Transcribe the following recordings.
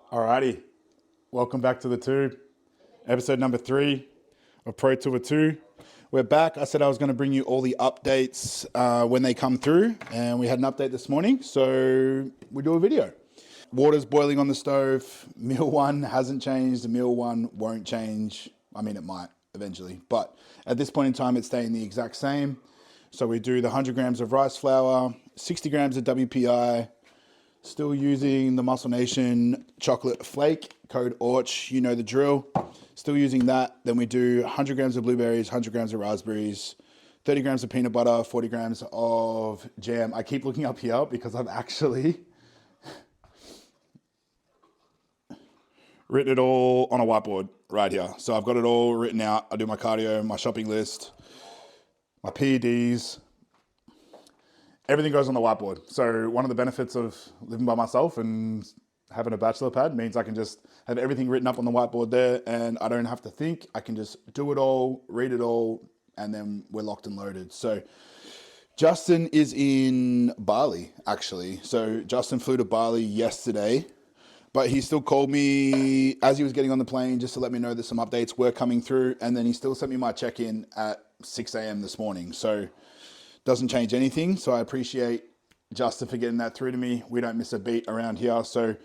Alrighty, welcome back to the tube. Episode number 3 of Pro Tour 2. We're back. I said I was going to bring you all the updates when they come through, and we had an update this morning, so we do a video. Water's boiling on the stove. Meal 1 hasn't changed. Meal 1 won't change. I mean, it might eventually, but at this point in time, it's staying the exact same. So we do the 100 grams of rice flour, 60 grams of WPI, still using the Muscle Nation chocolate flake, code ORCH, you know the drill. Still using that. Then we do 100 grams of blueberries, 100 grams of raspberries, 30 grams of peanut butter, 40 grams of jam. I keep looking up here because I've actually written it all on a whiteboard right here. So I've got it all written out. I do my cardio, my shopping list, my PEDs. Everything goes on the whiteboard. So one of the benefits of living by myself and having a bachelor pad means I can just have everything written up on the whiteboard there, and I don't have to think. I can just do it all, read it all, and then we're locked and loaded. So Justin is in Bali, actually. So Justin flew to Bali yesterday, but he still called me as he was getting on the plane just to let me know that some updates were coming through, and then he still sent me my check-in at 6 a.m. this morning. So doesn't change anything. So I appreciate Justin for getting that through to me. We don't miss a beat around here. So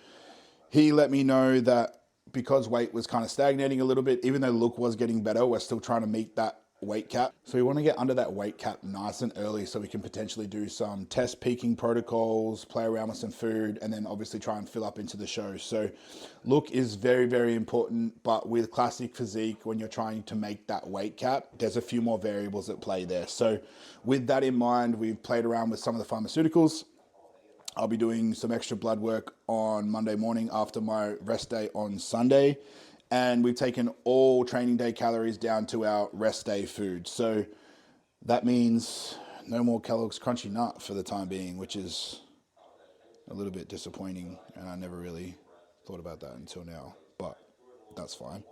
he let me know that because weight was kind of stagnating a little bit, even though look was getting better, we're still trying to meet that weight cap. So we want to get under that weight cap nice and early so we can potentially do some test peaking protocols, play around with some food, and then obviously try and fill up into the show. So look is very, very important, but with classic physique, when you're trying to make that weight cap, there's a few more variables at play there. So with that in mind, we've played around with some of the pharmaceuticals. I'll be doing some extra blood work on Monday morning after my rest day on Sunday. And we've taken all training day calories down to our rest day food. So that means no more Kellogg's Crunchy Nut for the time being, which is a little bit disappointing. And I never really thought about that until now, but that's fine.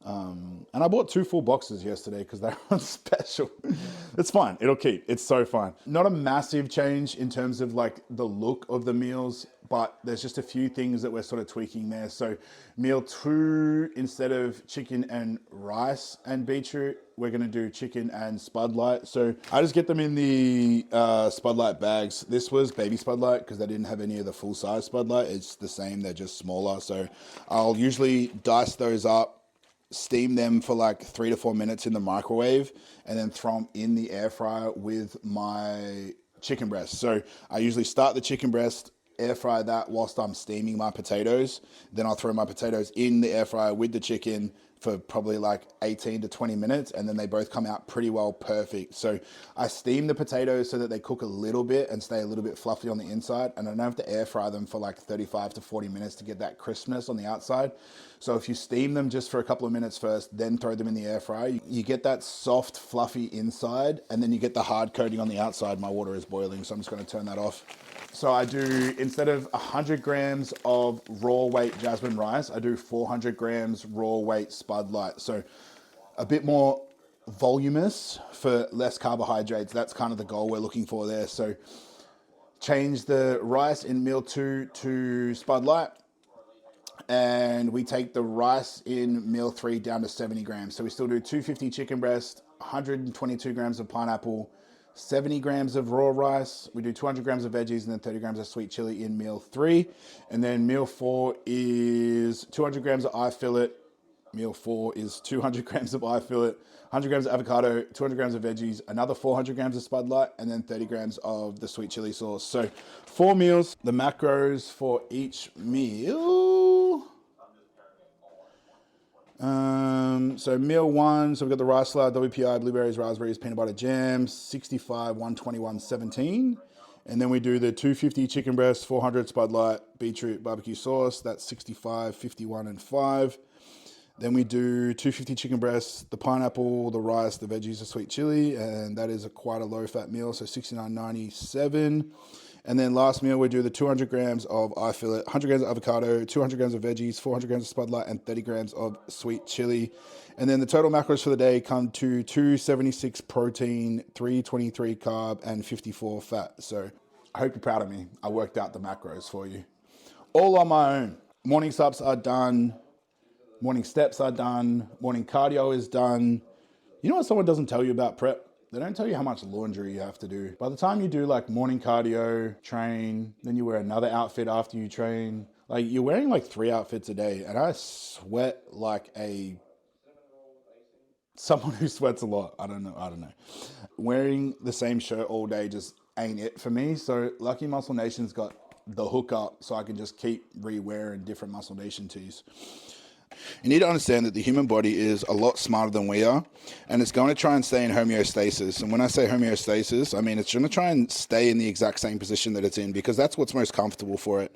And I bought 2 full boxes yesterday because they were on special. It's fine. It'll keep. It's so fine. Not a massive change in terms of like the look of the meals, but there's just a few things that we're sort of tweaking there. So meal 2, instead of chicken and rice and beetroot, we're going to do chicken and Spud Light. So I just get them in the Spud Light bags. This was baby Spud Light because they didn't have any of the full size Spud Light. It's the same. They're just smaller. So I'll usually dice those up, steam them for like 3 to 4 minutes in the microwave, and then throw them in the air fryer with my chicken breast. So I usually start the chicken breast, air fry that whilst I'm steaming my potatoes. Then I'll throw my potatoes in the air fryer with the chicken for probably like 18 to 20 minutes, and then they both come out pretty well perfect. So I steam the potatoes so that they cook a little bit and stay a little bit fluffy on the inside, and I don't have to air fry them for like 35 to 40 minutes to get that crispness on the outside. So if you steam them just for a couple of minutes first, then throw them in the air fryer, you get that soft, fluffy inside, and then you get the hard coating on the outside. My water is boiling, so I'm just going to turn that off. So I do, instead of 100 grams of raw weight jasmine rice, I do 400 grams raw weight Spud Light. So a bit more voluminous for less carbohydrates. That's kind of the goal we're looking for there. So change the rice in meal 2 to Spud Light, and we take the rice in meal 3 down to 70 grams. So we still do 250 chicken breast, 122 grams of pineapple, 70 grams of raw rice. We do 200 grams of veggies and then 30 grams of sweet chili in meal 3. And then meal 4 is 200 grams of eye fillet. Meal 4 is 200 grams of eye fillet, 100 grams of avocado, 200 grams of veggies, another 400 grams of Spud Light, and then 30 grams of the sweet chili sauce. So 4 meals. The macros for each meal. So meal 1, so we've got the rice flour, WPI, blueberries, raspberries, peanut butter jam, 65, 121, 17. And then we do the 250 chicken breast, 400 Spud Light, beetroot, barbecue sauce. That's 65, 51, and 5. Then we do 250 chicken breasts, the pineapple, the rice, the veggies, the sweet chili, and that is quite a low-fat meal, so 69.97. And then last meal, we do the 200 grams of eye fillet, 100 grams of avocado, 200 grams of veggies, 400 grams of Spud Light, and 30 grams of sweet chili. And then the total macros for the day come to 276 protein, 323 carb, and 54 fat. So I hope you're proud of me. I worked out the macros for you. All on my own. morning subs are done, morning steps are done, morning cardio is done. You know what someone doesn't tell you about prep? They don't tell you how much laundry you have to do. By the time you do like morning cardio, train, then you wear another outfit after you train. Like you're wearing like 3 outfits a day, and I sweat like someone who sweats a lot. I don't know. Wearing the same shirt all day just ain't it for me. So Lucky Muscle Nation's got the hookup, so I can just keep re-wearing different Muscle Nation tees. You need to understand that the human body is a lot smarter than we are, and it's going to try and stay in homeostasis. And when I say homeostasis, I mean it's going to try and stay in the exact same position that it's in, because that's what's most comfortable for it,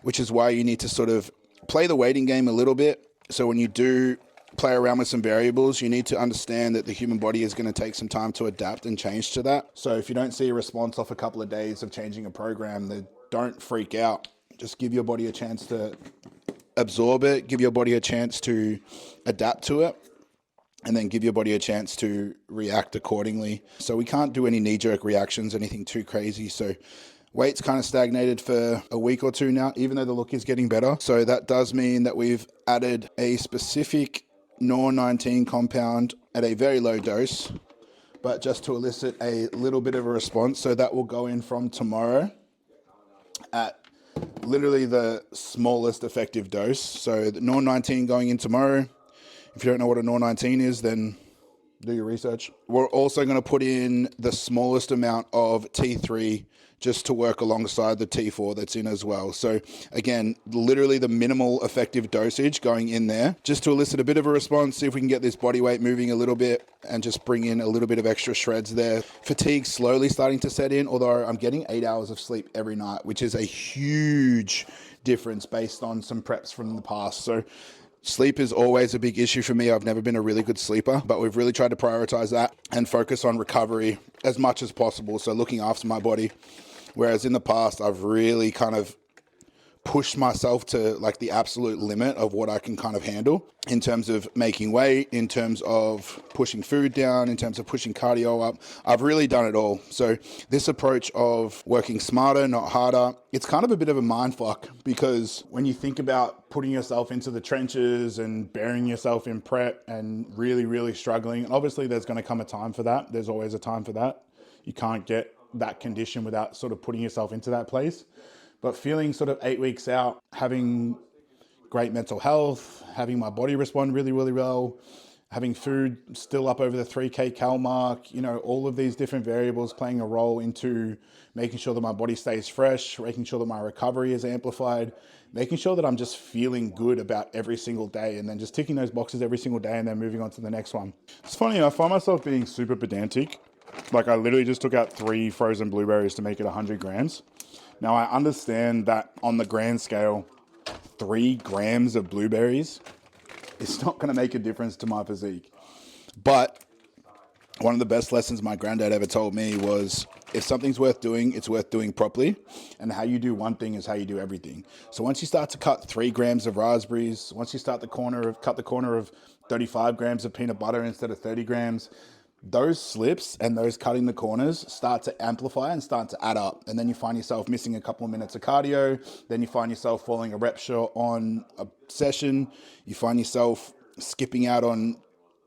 which is why you need to sort of play the waiting game a little bit. So when you do play around with some variables, you need to understand that the human body is going to take some time to adapt and change to that. So if you don't see a response off a couple of days of changing a program, then don't freak out. Just give your body a chance to absorb it, give your body a chance to adapt to it, and then give your body a chance to react accordingly. So we can't do any knee-jerk reactions, anything too crazy. So weight's kind of stagnated for a week or two now, even though the look is getting better. So that does mean that we've added a specific NOR19 compound at a very low dose, but just to elicit a little bit of a response. So that will go in from tomorrow at literally the smallest effective dose. So the NOR19 going in tomorrow. If you don't know what a NOR19 is, then do your research. We're also going to put in the smallest amount of T3 just to work alongside the T4 that's in as well. So again, literally the minimal effective dosage going in there just to elicit a bit of a response, see if we can get this body weight moving a little bit and just bring in a little bit of extra shreds there. Fatigue slowly starting to set in, although I'm getting 8 hours of sleep every night, which is a huge difference based on some preps from the past. So sleep is always a big issue for me. I've never been a really good sleeper, but we've really tried to prioritize that and focus on recovery as much as possible. So looking after my body. Whereas in the past, I've really kind of pushed myself to like the absolute limit of what I can kind of handle in terms of making weight, in terms of pushing food down, in terms of pushing cardio up. I've really done it all. So this approach of working smarter, not harder, it's kind of a bit of a mind fuck, because when you think about putting yourself into the trenches and burying yourself in prep and really, really struggling, and obviously there's going to come a time for that. There's always a time for that. You can't get that condition without sort of putting yourself into that place. But feeling sort of 8 weeks out, having great mental health, having my body respond really, really well, having food still up over the 3K cal mark, you know, all of these different variables playing a role into making sure that my body stays fresh, making sure that my recovery is amplified, making sure that I'm just feeling good about every single day, and then just ticking those boxes every single day and then moving on to the next one. It's funny, I find myself being super pedantic. Like I literally just took out 3 frozen blueberries to make it 100 grams. Now I understand that on the grand scale, 3 grams of blueberries is not going to make a difference to my physique. But one of the best lessons my granddad ever told me was, if something's worth doing, it's worth doing properly. And how you do one thing is how you do everything. So once you start to cut 3 grams of raspberries, once you cut the corner of 35 grams of peanut butter instead of 30 grams, those slips and those cutting the corners start to amplify and start to add up. And then you find yourself missing a couple of minutes of cardio. Then you find yourself falling a rep short on a session. You find yourself skipping out on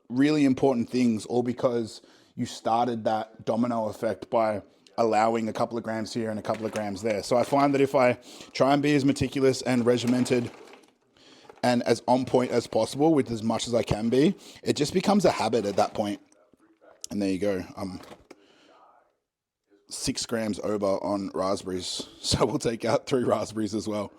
really important things, all because you started that domino effect by allowing a couple of grams here and a couple of grams there. So I find that if I try and be as meticulous and regimented and as on point as possible with as much as I can be, it just becomes a habit at that point. And there you go. 6 grams over on raspberries. So we'll take out 3 raspberries as well.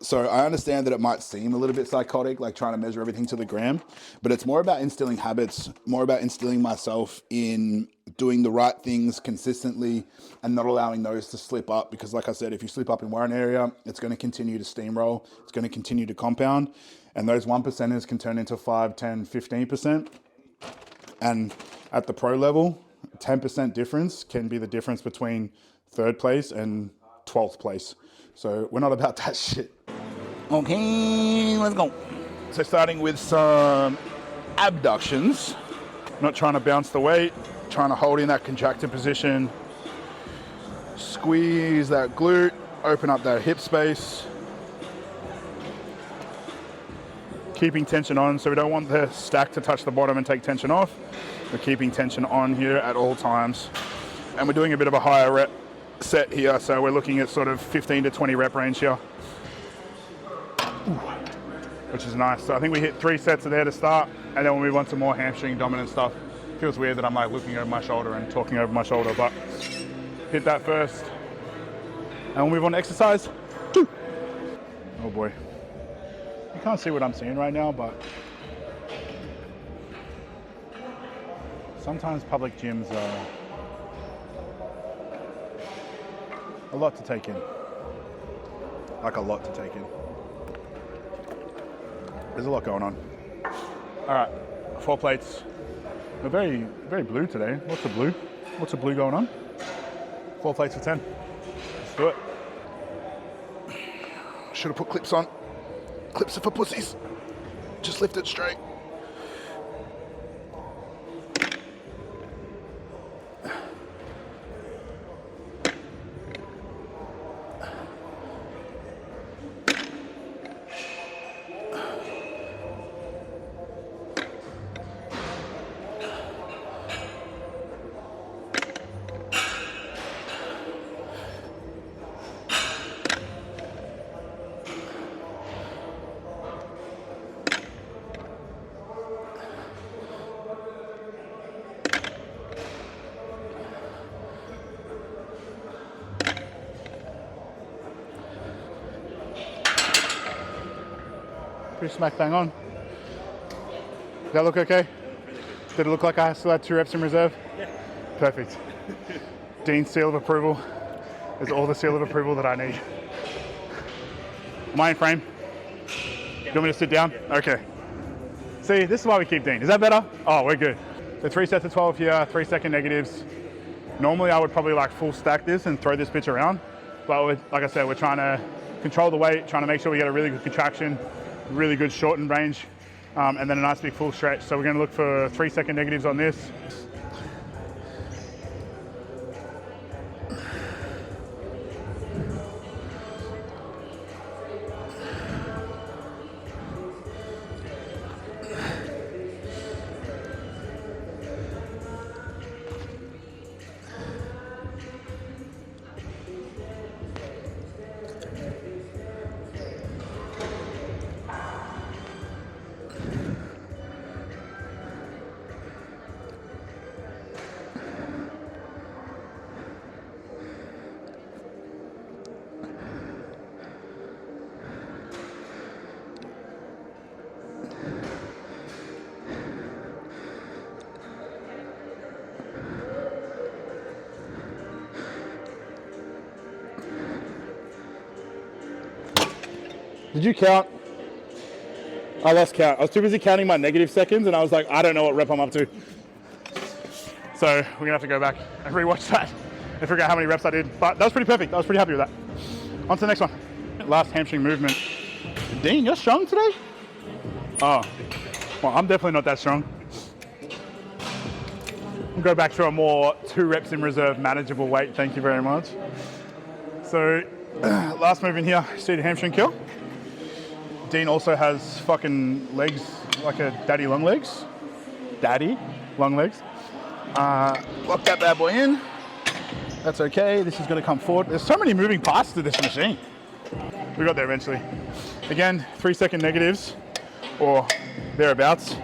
So I understand that it might seem a little bit psychotic, like trying to measure everything to the gram, but it's more about instilling habits, more about instilling myself in doing the right things consistently and not allowing those to slip up. Because like I said, if you slip up in one area, it's going to continue to steamroll. It's going to continue to compound. And those 1%ers can turn into 5, 10, 15%. And at the pro level, 10% difference can be the difference between 3rd place and 12th place. So we're not about that shit. Okay, let's go. So starting with some abductions. Not trying to bounce the weight, trying to hold in that contracted position. Squeeze that glute, open up that hip space. keeping tension on, so we don't want the stack to touch the bottom and take tension off. We're keeping tension on here at all times. And we're doing a bit of a higher rep set here, so we're looking at sort of 15 to 20 rep range here, which is nice. So I think we hit 3 sets there to start, and then we'll move on to more hamstring dominant stuff. Feels weird that I'm like looking over my shoulder and talking over my shoulder, but hit that first, and we'll move on to exercise 2. Oh boy. You can't see what I'm seeing right now, but sometimes public gyms are a lot to take in. Like a lot to take in. There's a lot going on. All right, 4 plates. We're very, very blue today. Lots of blue. Lots of blue going on. 4 plates for 10. Let's do it. Should have put clips on. Clips are for pussies. Just lift it straight. Pretty smack bang on. Does that look okay? Did it look like I still had 2 reps in reserve? Yeah. Perfect. Dean's seal of approval is all the seal of approval that I need. Am I in frame? You want me to sit down? Yeah. Okay. See, this is why we keep Dean. Is that better? Oh, we're good. So 3 sets of 12 here, 3 second negatives. Normally I would probably like full stack this and throw this bitch around. But like I said, we're trying to control the weight, trying to make sure we get a really good contraction, really good shortened range, and then a nice big full stretch. So we're going to look for 3 second negatives on this. Did you count? I lost count. I was too busy counting my negative seconds and I was like, I don't know what rep I'm up to. So we're gonna have to go back and rewatch that and figure out how many reps I did. But that was pretty perfect. I was pretty happy with that. On to the next one. Last hamstring movement. Dean, you're strong today? Oh, well, I'm definitely not that strong. We'll go back to a more 2 reps in reserve manageable weight. Thank you very much. So last movement here, seated hamstring curl. Dean also has fucking legs like a daddy long legs. Daddy long legs. Lock that bad boy in. That's okay. This is going to come forward. There's so many moving parts to this machine. We got there eventually. Again, 3 second negatives or thereabouts.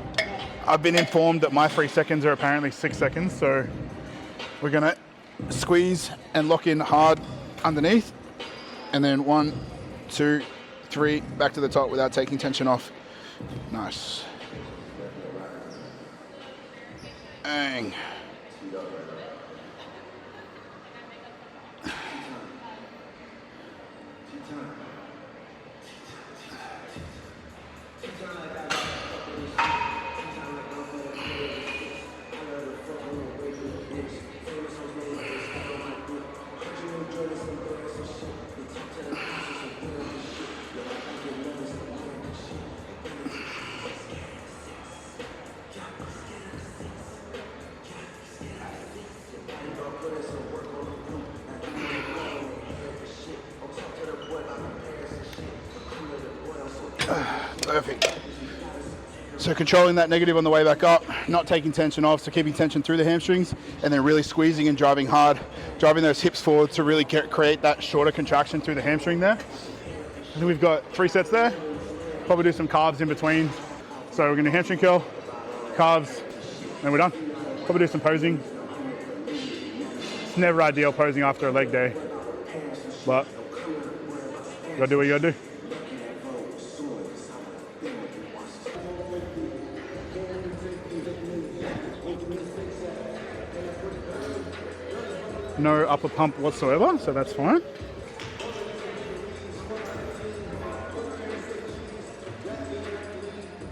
I've been informed that my 3 seconds are apparently 6 seconds. So we're going to squeeze and lock in hard underneath. And then 1, 2, 3, back to the top without taking tension off. Nice. Bang. Perfect. So controlling that negative on the way back up, not taking tension off, so keeping tension through the hamstrings, and then really squeezing and driving hard, driving those hips forward to really create that shorter contraction through the hamstring there. And then we've got 3 sets there. Probably do some calves in between. So we're gonna hamstring curl, calves, and we're done. Probably do some posing. It's never ideal posing after a leg day, but you gotta do what you gotta do. No upper pump whatsoever, so that's fine.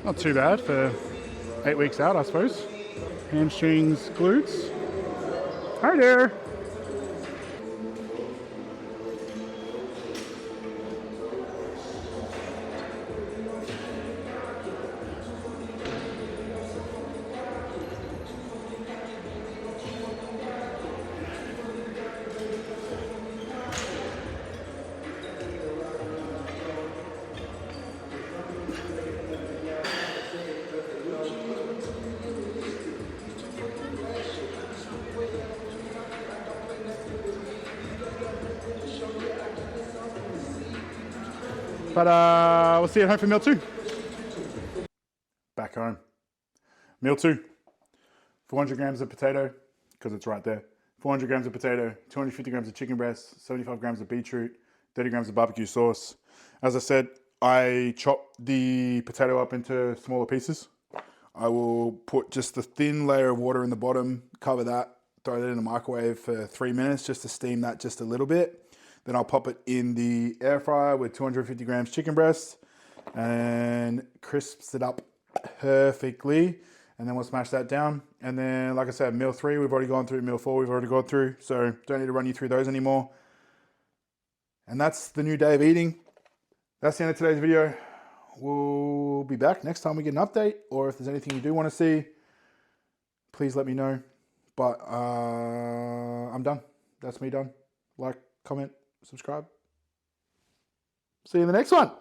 Not too bad for 8 weeks out, I suppose. Hamstrings, glutes. Hi there. But we'll see you at home for meal 2. Back home. Meal 2. 400 grams of potato, because it's right there. 400 grams of potato, 250 grams of chicken breast, 75 grams of beetroot, 30 grams of barbecue sauce. As I said, I chop the potato up into smaller pieces. I will put just a thin layer of water in the bottom, cover that, throw that in the microwave for 3 minutes just to steam that just a little bit. Then I'll pop it in the air fryer with 250 grams chicken breast and crisps it up perfectly. And then we'll smash that down. And then, like I said, meal 3, we've already gone through. Meal 4, we've already gone through. So don't need to run you through those anymore. And that's the new day of eating. That's the end of today's video. We'll be back next time we get an update. Or if there's anything you do want to see, please let me know. But I'm done. That's me done. Like, comment, subscribe. See you in the next one.